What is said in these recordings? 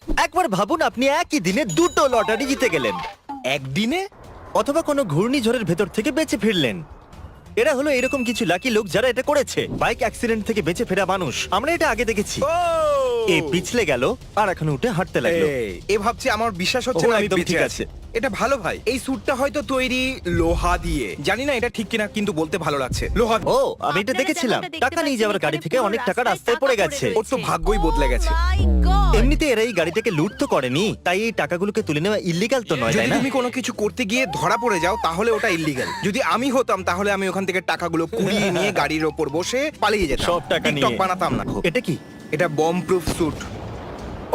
একবার ভাবুন আপনি একই দিনে দুটো লটারি জিতে গেলেন, একদিনে? অথবা কোনো ঘূর্ণিঝড়ের ভেতর থেকে বেঁচে ফিরলেন। এরা হলো এরকম কিছু লাকি লোক যারা এটা করেছে, বাইক অ্যাক্সিডেন্ট থেকে বেঁচে ফেরা মানুষ। আমরা এটা আগে দেখেছি। ও এ পিছলে গেল আর এখন উঠে হাঁটতে লাগলো। এ ভাবছে আমার বিশ্বাস হচ্ছে ও, না আমি একদম বেঁচে ঠিক আছি। আছে। এটা ভালো ভাই। এই স্যুটটা হয়তো তৈরি লোহা দিয়ে, জানি না এটা ঠিক কিনা, কিন্তু বলতে ভালো লাগছে। লোহা। ও, আমি এটা আপনারা দেখেছিলাম। যেমনটা দেখতে টাকা নিয়ে যাওয়ার পাচ্ছেন, গাড়ি থেকে এখানে অনেক পুরো টাকা রাস্তায় রাস্তায় পড়ে টাকা গেছে। ওর তো ভাগ্যই বদলে গেছে। Oh my God! এমনিতে এরা এই গাড়িটাকে লুট তো করেনি, তাই এই টাকাগুলোকে তুলে নেওয়া ইল্লিগাল তো নয়, যদি তাই না? তুমি কোনো কিছু করতে গিয়ে ধরা পড়ে যাও তাহলে ওটা ইল্লিগাল। যদি আমি হতাম তাহলে আমি ওখান থেকে টাকাগুলো কুড়িয়ে নিয়ে গাড়ির ওপর বসে পালিয়ে যেতাম। সব টাকা নিয়ে টিকটক বানাতাম না। এটা কি? এটা বম প্রুফ স্যুট।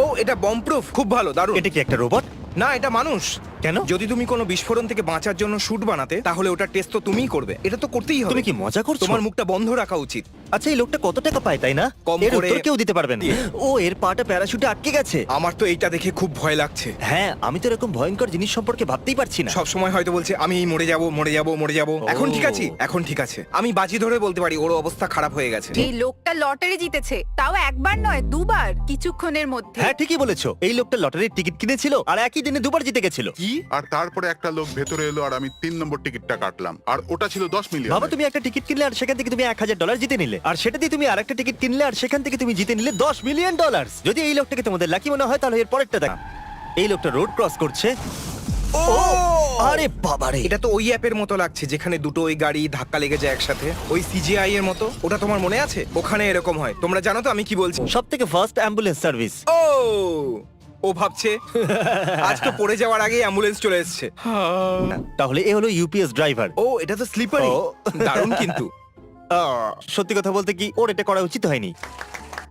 ও, এটা বম প্রুফ, খুব ভালো, দারুণ। এটা কি একটা রোবট? না, এটা মানুষ। কেন? যদি তুমি কোনো বিস্ফোরণ থেকে বাঁচার জন্য শুট বানাতে, তাহলে ওটা টেস্ট তো তুমিই করবে। এটা তো করতেই হবে। তুমি কি মজা করছো? তোমার মুখটা বন্ধ রাখা উচিত। আচ্ছা, এই লোকটা কত টাকা পায়, তাই না? কম এর করে- উত্তর কেউ দিতে পারবে না। ও, এর পাটা প্যারাশুটে আটকে গেছে। আমার তো এইটা দেখে খুব ভয় লাগছে। হ্যাঁ, আমি তো এরকম ভয়ঙ্কর জিনিস সম্পর্কে ভাবতেই পারছি না। সব সময় হয়তো বলছে আমি এই মরে যাব, মরে যাব, মরে যাব। এখন ঠিক আছে, এখন ঠিক আছে। আমি বাজি ধরে বলতে পারি ওর অবস্থা খারাপ হয়ে গেছে। এই লোকটা লটারি জিতেছে, তাও একবার নয় দুবার কিছুক্ষণের মধ্যে। হ্যাঁ, ঠিকই বলেছো। এই লোকটা লটারির টিকিট কিনেছিল আর একই দিনে দুবার জিতে গেছিল। কি? আর তারপরে একটা লোক ভেতরে এলো আর আমি 3 নম্বর টিকিটটা কাটলাম আর ওটা ছিল 10 মিলিয়ন। ভাবো, তুমি একটা টিকিট কিনলে আর সেখান থেকে তুমি $1000 জিতে নিলে, আর সেটা দিয়ে তুমি আরেকটা টিকিট কিনলে আর সেখান থেকে তুমি জিতে নিলে $10 মিলিয়ন। যদি এই লোকটাকে তোমাদের লাকি মনে হয় তাহলে এর পরেরটা দেখ। এই লোকটা রোড ক্রস করছে। ও, আরে বাবারে, এটা তো ওই অ্যাপের মতো লাগছে যেখানে দুটো ওই গাড়ি ধাক্কা লেগে যায় একসাথে, ওই সিজিআই এর মতো। ওটা তোমার মনে আছে? ওখানে এরকম হয়। তোমরা জানো তো আমি কি বলছি? সব থেকে ফার্স্ট অ্যাম্বুলেন্স সার্ভিস। ও, ও ভাবছে আজ তো পড়ে যাওয়ার আগেই অ্যাম্বুলেন্স চলে এসেছে। তাহলে এ হলো ইউপিএস ড্রাইভার। ও, এটা তো স্লিপারি। ও। দারুণ কিন্তু। সত্যি কথা বলতে কি, ওর এটা করা উচিত হয়নি।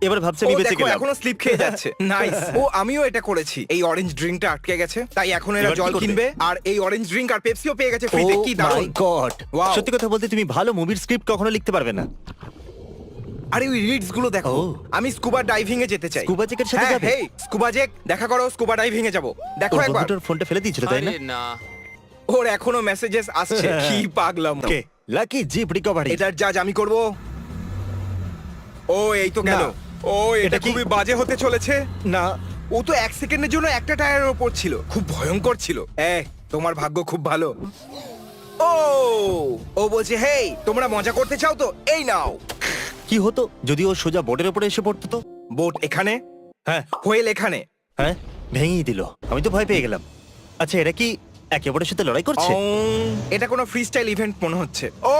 এবার ভাবছে ও আমি বেঁচে দেখো, গেলাম। এখনো স্লিপ খেয়ে যাচ্ছে। নাইস। ও, আমিও এটা করেছি। এই অরেঞ্জ ড্রিঙ্কটা আটকে গেছে, তাই এখন এরা এবার কি জল করবে? কিনবে। আর এই অরেঞ্জ ড্রিঙ্ক আর পেপসিও পেয়ে গেছে ফ্রিতে। কি Oh দারুণ। my God! Wow. সত্যি কথা বলতে তুমি ভালো মুভির স্ক্রিপ্ট কখনো লিখতে পারবে না। আরে ওই রিডস গুলো দেখো। ও। আমি স্কুবা ডাইভিং এ যেতে চাই। স্কুবা জেকের সাথে যাবে? হেই স্কুবা জেক, দেখা করো, স্কুবা ডাইভিং এ যাব। দেখো ওর একবার। বন্ধুটার ফোনটা ফেলে দিয়েছিল, তাই না? আরে না, ওর এখনো মেসেজেস আসছে। কি পাগলাম। কে? Lucky zip recovery. এটার জাজ আমি করব। ও, এই তো গেল। না। ও, এটা এটা কি? খুবই বাজে হতে চলেছে। না, ও তো 1 সেকেন্ডের জন্য একটা টায়ারের উপর ছিল। খুব ভয়ঙ্কর ছিল। তোমার ভাগ্য খুব ভালো। ও, ও বলছে হেই, তোমরা মজা করতে চাও তো এই নাও। কি হতো যদি ও সোজা বোর্ডের উপরে এসে পড়তো তো? বোট এখানে, হ্যাঁ হোয়েল এখানে। হ্যাঁ, ভেঙেই দিল। আমি তো ভয় পেয়ে গেলাম। আচ্ছা, এরা কি একে অপরের সাথে লড়াই করছে? এটা কোনো ফ্রিস্টাইল ইভেন্ট মনে হচ্ছে। ও,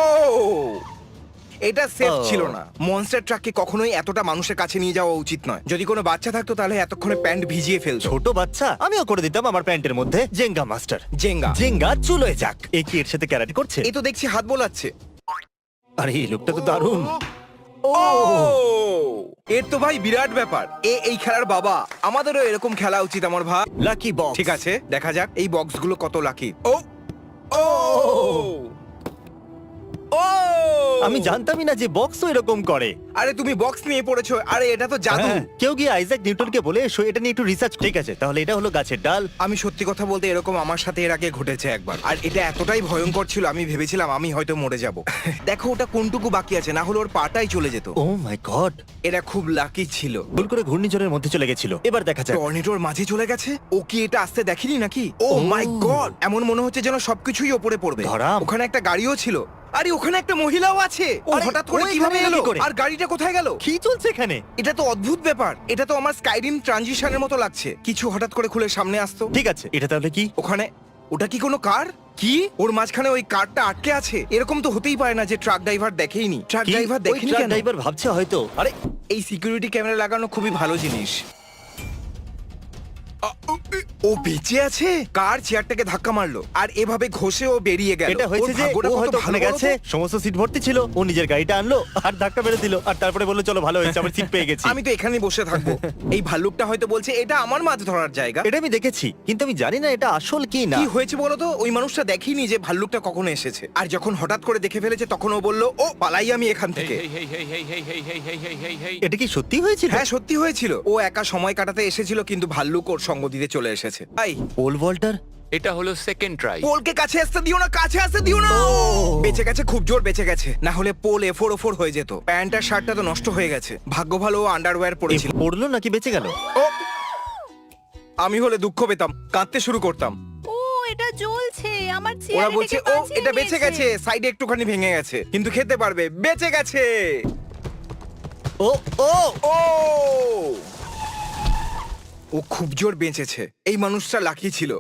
এটা সেফ ও। ছিল না। মনস্টার ট্রাককে কখনোই এতটা মানুষের কাছে নিয়ে যাওয়া উচিত নয়। যদি কোনো বাচ্চা থাকতো তাহলে এতক্ষণে প্যান্ট ভিজিয়ে ফেলতো। ছোট বাচ্চা, আমিও করে দিতাম আমার প্যান্টের মধ্যে জেঙ্গা মাস্টার। জেঙ্গা। জেঙ্গা চুলোয় যাক। এ কি এর সাথে ক্যারাটে করছে? এই তো দেখছি হাত বোলাচ্ছে। আরে এই লোকটা তো দারুণ। ও, এর তো ভাই বিরাট ব্যাপার। এই খেলার বাবা। আমাদেরও এরকম খেলা উচিত আমার ভাই। Lucky box. ঠিক আছে, দেখা যাক এই বক্সগুলো কত লাকি। ও, ও, ও, আমি জানতামই না যে বক্সও এরকম করে। আরে তুমি বক্স নিয়ে পড়েছো। আরে এটা তো জাদু। হ্যাঁ, কেউ গিয়ে আইজ্যাক নিউটনকে বলে এসো এটা নিয়ে একটু রিসার্চ। ঠিক আছে, তাহলে এটা হলো গাছের ডাল। আমি সত্যি কথা বলতে এরকম আমার সাথে এর আগে ঘটেছে একবার। আর এটা এতটাই ভয়ঙ্কর ছিল আমি ভেবেছিলাম আমি হয়তো মরে যাব। দেখো ওটা কোনটুকু বাকি আছে, না হলে ওর পাটাই চলে যেত। ও মাই গড! এরা খুব লাকি ছিল। ভুল করে ঘূর্ণিঝড়ের মধ্যে চলে গেছিল। এবার দেখা যাক। টর্নেডোর মাঝে চলে গেছে। ও কি এটা আসতে দেখেনি নাকি? ও ও। মাই গড, এমন মনে হচ্ছে যেন সবকিছুই ওপরে পড়বে। ধরাম। ওখানে একটা গাড়িও ছিল। আরে ওখানে একটা মহিলাও আছে। ও আরে, হঠাৎ করে ও কিভাবে এখানে এলো এলো? কি করে? আর গাড়িটা কোথায় গেল? কি চলছে এখানে? এটা তো অদ্ভুত ব্যাপার। এটা তো আমার স্কাইরিম ট্রানজিশনের মতো লাগছে। কিছু হঠাৎ করে খুলে সামনে আসতো। ঠিক আছে, এটা তাহলে কি? ওখানে ওটা কি কোনো কার? কি ওর মাঝখানে ওই কারটা আটকে আছে? এরকম তো হতেই পারে না যে ট্রাক ড্রাইভার দেখেইনি। ট্রাক কি? ড্রাইভার ওই দেখেনি ট্রাক কেন? ড্রাইভার ভাবছে হয়তো। আরে এই সিকিউরিটি ক্যামেরা লাগানো খুবই ভালো জিনিস। ও বেঁচে আছে। কার চেয়ারটাকে ধাক্কা মারলো আর এভাবে ঘষে ও বেরিয়ে গেল। এটা হয়েছে ওর যে ভাগ্যটা ও কত হয়তো ভালো ওখানে বলো গেছে, তো? সমস্ত সিট ভর্তি ছিল, ও নিজের গাড়িটা আনলো আর ধাক্কা মেরে দিল আর তারপরে বললো চলো ভালো হয়েছে আমার সিট পেয়ে গেছি। আমি তো এখানেই বসে থাকবো। এই ভাল্লুকটা হয়তো বলছে এটা আমার মাছ ধরার জায়গা। এটা আমি দেখেছি, কিন্তু আমি জানি না এটা আসল কি না। কি হয়েছে বলো তো? ওই মানুষটা দেখিনি যে ভাল্লুকটা কখন এসেছে। আর যখন হঠাৎ করে দেখে ফেলেছে তখন ও বলল ও পালাই আমি এখান হেই থেকে। হেই হেই হেই হেই হেই হেই হেই হেই হেই হেই হেই। এটা কি সত্যি হয়েছিল? হ্যাঁ সত্যি হয়েছিল। ও একা সময় কাটাতে এসেছিল কিন্তু ভাল্লুক ওর সঙ্গ দিতে চলে এসেছে। ভাই পোল ভল্টার। এটা হলো সেকেন্ড ট্রাই। পোলকে কাছে আসতে দিও না, কাছে আসতে দিও না। বেঁচে গেছে, খুব জোর বেঁচে গেছে। না হলে পোল এফোর ওফোর হয়ে যেত। প্যান্ট আর শার্টটা তো নষ্ট হয়ে গেছে। ভাগ্য ভালো ও আন্ডারওয়্যার পরেছিল। পড়লো নাকি বেঁচে গেল? ও আমি হলে দুঃখ পেতাম, কাঁদতে শুরু করতাম। ও এটা জ্বলছে আমার ওরা চেয়ার বলছে ও এটা বেঁচে গেছে, সাইডে একটুখানি ভেঙে গেছে, কিন্তু খেতে পারবে, বেঁচে গেছে। ও ও ও ও খুব জোর বেঁচেছে। এই মানুষটা লাকি ছিল।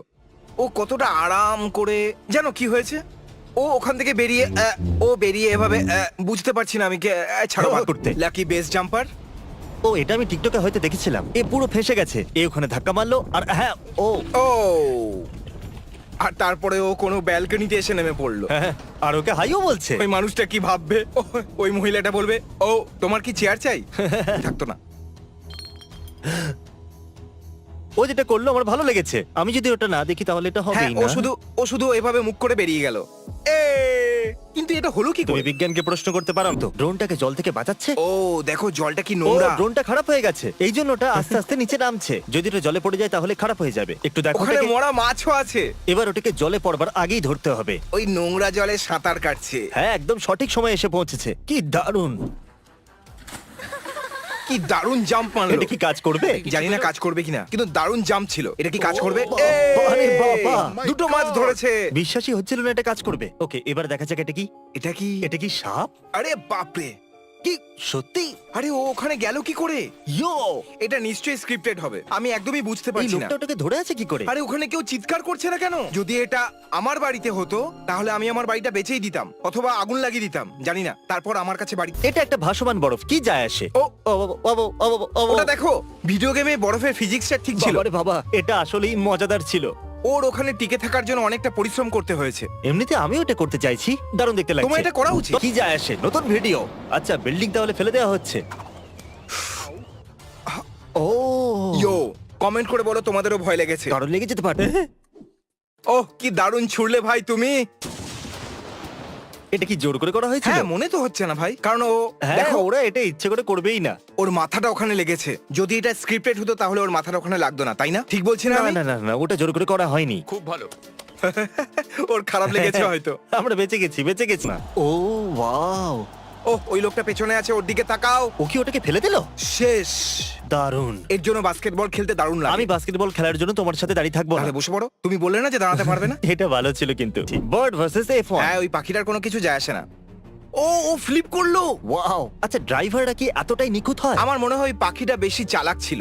ও কতটা আরাম করে, জানো কি হয়েছে, ও ওখান থেকে বেরিয়ে ও বেরিয়ে এভাবে বুঝতে পারছি না আমি ছাড়ো বাদ করতে। Lucky base jumper. ও এটা আমি টিকটকে হয়তো দেখেছিলাম। এ পুরো ফেসে গেছে, এ ওখানে ধাক্কা মারলো আর হ্যাঁ ও ও আর তারপরে ও কোনো ব্যালকনিতে এসে নেমে পড়লো। হ্যাঁ, আর ওকে হাইও বলছে। ওই মানুষটা কি ভাববে? ওই মহিলাটা বলবে ও তোমার কি চেয়ার চাই? থাকতো না। ও যেটা করলো আমার ভালো লেগেছে। আমি যদি ওটা না দেখি তাহলে এটা হ্যাঁ, হবেই না। ও শুধু এভাবে মুখ করে বেরিয়ে গেল। কিন্তু এটা হলো কি তুমি করে? বিজ্ঞানকে প্রশ্ন করতে পারো তো, ড্রোনটাকে জল থেকে বাঁচাচ্ছে। ও দেখো জলটা কি ও নোংরা। ড্রোনটা খারাপ হয়ে গেছে, এই জন্য ওটা আস্তে আস্তে নিচে নামছে। যদি ওটা জলে পড়ে যায় তাহলে খারাপ হয়ে যাবে। একটু দেখো ওখানে ওটাকে। মরা মাছও আছে। এবার ওটাকে জলে পড়বার আগেই ধরতে হবে। ওই নোংরা জলে সাঁতার কাটছে। হ্যাঁ, একদম সঠিক সময় এসে পৌঁছেছে। কি দারুণ! কি দারুণ জাম্প মারলো। এটা কি কাজ করবে? জানি না কাজ করবে কিনা, কিন্তু দারুণ জাম্প ছিল। এটা কি কাজ করবে? আরে বাবা! দুটো মাছ ধরেছে। বিশ্বাসই হচ্ছিল না এটা কাজ করবে। ওকে, এবার দেখা যাক এটা কি। এটা কি? এটা কি সাপ? আরে বাপরে, কি সত্যি? আরে ও ওখানে গেল কি করে? ইয়ো! এটা নিশ্চয়ই স্ক্রিপ্টেড হবে। আমি একদমই বুঝতে এই পারছি না। লোকটা ওটাকে ধরে আছে কি করে? আরে ওখানে কেউ চিৎকার করছে না কেন? যদি এটা আমার বাড়িতে হতো তাহলে আমি আমার বাড়িটা বেচেই দিতাম, অথবা আগুন লাগিয়ে দিতাম, জানি না। তারপর আমার কাছে বাড়ি। এটা একটা ভাসমান বরফ, কি যায় আসে? ও, ও বাবা, ও বাবা, ও বাবা, ও বাবা। ওটা দেখো, ভিডিও গেমে বরফের ফিজিক্সটা ঠিক ছিল। বাবারে বাবা, এটা আসলেই মজাদার ছিল। ওর ওখানে টিকে থাকার জন্য অনেকটা পরিশ্রম করতে হয়েছে। এমনিতে আমিও এটা করতে চাইছি, দারুণ দেখতে লাগছে। তোমার এটা করা উচিত। তো কি যায় আসে, নতুন ভিডিও। আচ্ছা, বিল্ডিং তাহলে ফেলে দেওয়া হচ্ছে। ও ইয়ো, কমেন্ট করে বলো তোমাদেরও ভয় লেগেছে। দারুণ লেগে যেতে পারে। ওহ কি দারুণ ছুড়লে ভাই তুমি। এটা কি জোর করে করা হয়েছিল? হ্যাঁ, মনে তো হচ্ছে না ভাই, কারণ ও হ্যাঁ, দেখো ওরা এটা ইচ্ছে করে করবেই না। ওর মাথাটা ওখানে লেগেছে। যদি এটা স্ক্রিপ্টেড হতো তাহলে ওর মাথাটা ওখানে লাগতো না, তাই না? ঠিক বলছি না না আমি? না না না, ওটা জোর করে করা হয়নি। খুব ভালো। ওর খারাপ লেগেছে হয়তো। আমরা বেঁচে গেছি না। ও ওয়াও! ওই লোকটা পেছনে আছে, ওর দিকে তাকাও। ও কি ওটাকে ফেলে দিল? শেষ। দারুণ! এর জন্য বাস্কেটবল খেলতে দারুণ লাগে। আমি বাস্কেটবল খেলার জন্য তোমার সাথে দাঁড়িয়ে থাকবো না। তাহলে বসে পড়ো। তুমি বললে না যে দাঁড়াতে পারবে না? এটা ভালো ছিল কিন্তু। Bird versus F1। হ্যাঁ, ওই পাখিটার কোনো কিছু যায় আসে না। ও ফ্লিপ করলো। ওয়াও! আচ্ছা, ড্রাইভাররা কি এতটাই নিখুঁত হয়? আমার মনে হয় ওই পাখিটা বেশি চালাক ছিল।